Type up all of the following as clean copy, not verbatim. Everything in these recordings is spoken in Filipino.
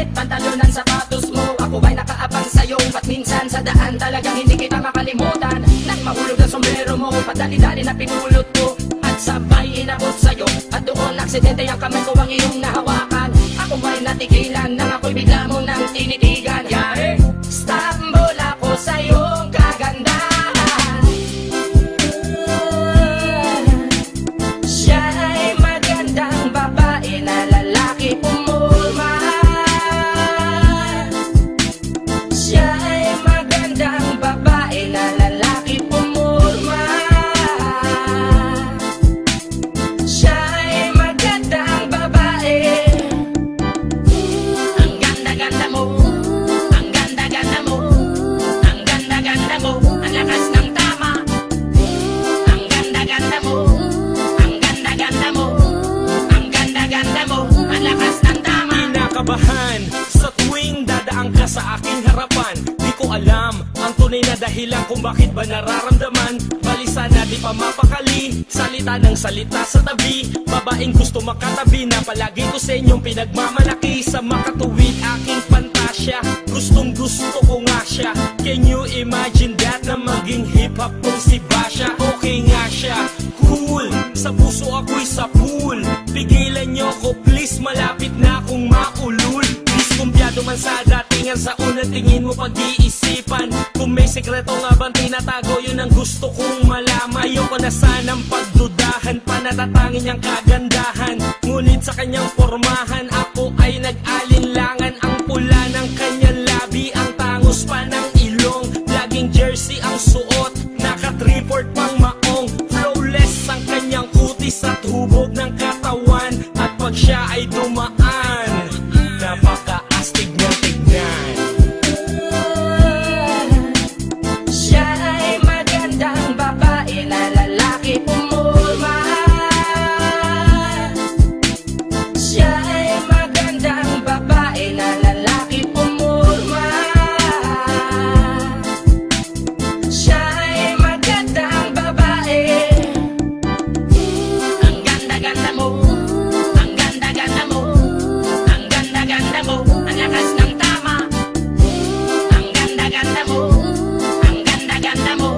damit, pantalonan, sapatos mo. Ako ay nakaabang sa'yo, ba't minsan sa daan talagang hindi kita makalimutan. Nang mahulog ang sombrero mo, padali-dali na pinulot ko, at sabay inabot sa'yo. At doon aksidente ang kamay ko ang iyong nahawakan. Ako ay natigilan, nang ako'y bigla mo nang tinitigan. Yari, stambol ako sa iyong kagandahan. Siya ay magandang babae na lalaki pumulma. Siya ay magandang babae na lalaki pumulma. Siya ay magandang babae. Ang ganda-ganda mo, ang ganda-ganda mo, ang ganda-ganda mo, ang lakas ng tama. Ang ganda-ganda mo, ang ganda-ganda mo, ang ganda-ganda mo, ang lakas ng tama. Kinakabahan sa tuwing dadaan ka sa aking harapan. Di ko alam ang tunay na dahilan kung bakit ba nararamdaman. Balisa na di pa mapakali, salita ng salita sa tabi. Babaeng gusto makatabi na palagi ko sa inyong pinagmamalaki. Sa makatuwid aking pantasya, gustong gusto ko nga siya. Can you imagine that na maging hip-hop kung si Basha? Okay nga siya, cool, sa puso ako'y sa pool. Pigilan nyo ko please, malapit na akong maulul. Diskumpiyado man sa datingan, sa unang tingin mo pag-iisipan. Kung may sekreto nga bang tinatago, yun ang gusto kong malaman. Ayoko na sanang pagdudahan, panatatangin niyang kagandahan. Ngunit sa kanyang pormahan, ako ay nag-alinlangan. Ang pula ng kanyang labi, ang tangos pa ng ilong. Laging jersey ang suot, naka-3-4 pang maong. Flawless ang kanyang kutis at hubog ng katawan. At pag siya ay dumaan, napaka-astig niyang tignan. Siya ay magandang babae na lalaki pumulma. Siya ay magandang babae na lalaki pumulma. Siya ay magandang babae. Ang ganda-ganda mo, ang ganda-ganda mo, ang ganda-ganda mo, ang lakas ng tama. Ang ganda-ganda mo, ang ganda-ganda mo,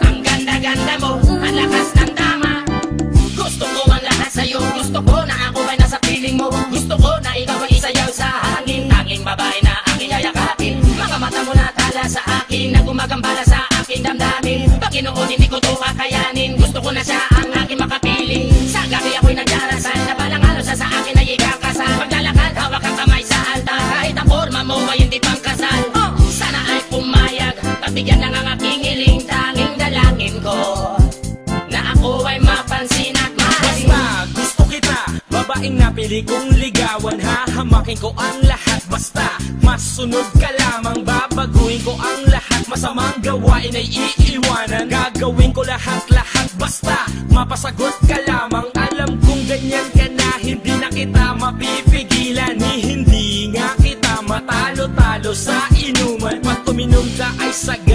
ang ganda-ganda mo, ang lakas ng tama. Gusto ko ang lahat sa'yo, gusto ko na ako ay nasa piling mo. Gusto ko na ikaw ay isayaw sa hangin, tanging babae na aking yayakapin. Mga mata mo na tala sa akin, na gumagambala sa aking damdamin. Panginoon, hindi ko to kakayanin, gusto ko na siya ang aking makapiling. Sa gabi ako'y nagdarasal, na balang halos sa akin ay ikakasal. Maglalakad, hawak ang kamay sa altar, kahit ang forma mo ay hindi pang kasal. Sana ay pumayag, pabigyan lang ang aking hiling. Tanging dalangin ko na ako ay mapansin at mahalin. Basta gusto kita, babaeng napili kong ligawan. Hahamakin ko ang lahat, basta masunod ka lamang. Babaguhin ko ang lahat, masamang gawain ay iiwanan. Gagawin ko lahat-lahat, basta mapasagot ka lamang. Alam kong ganyan ka na, hindi na kita mapipigilan. Hindi nga kita matalo-talo sa inuman. Pag tuminom ka ay sagat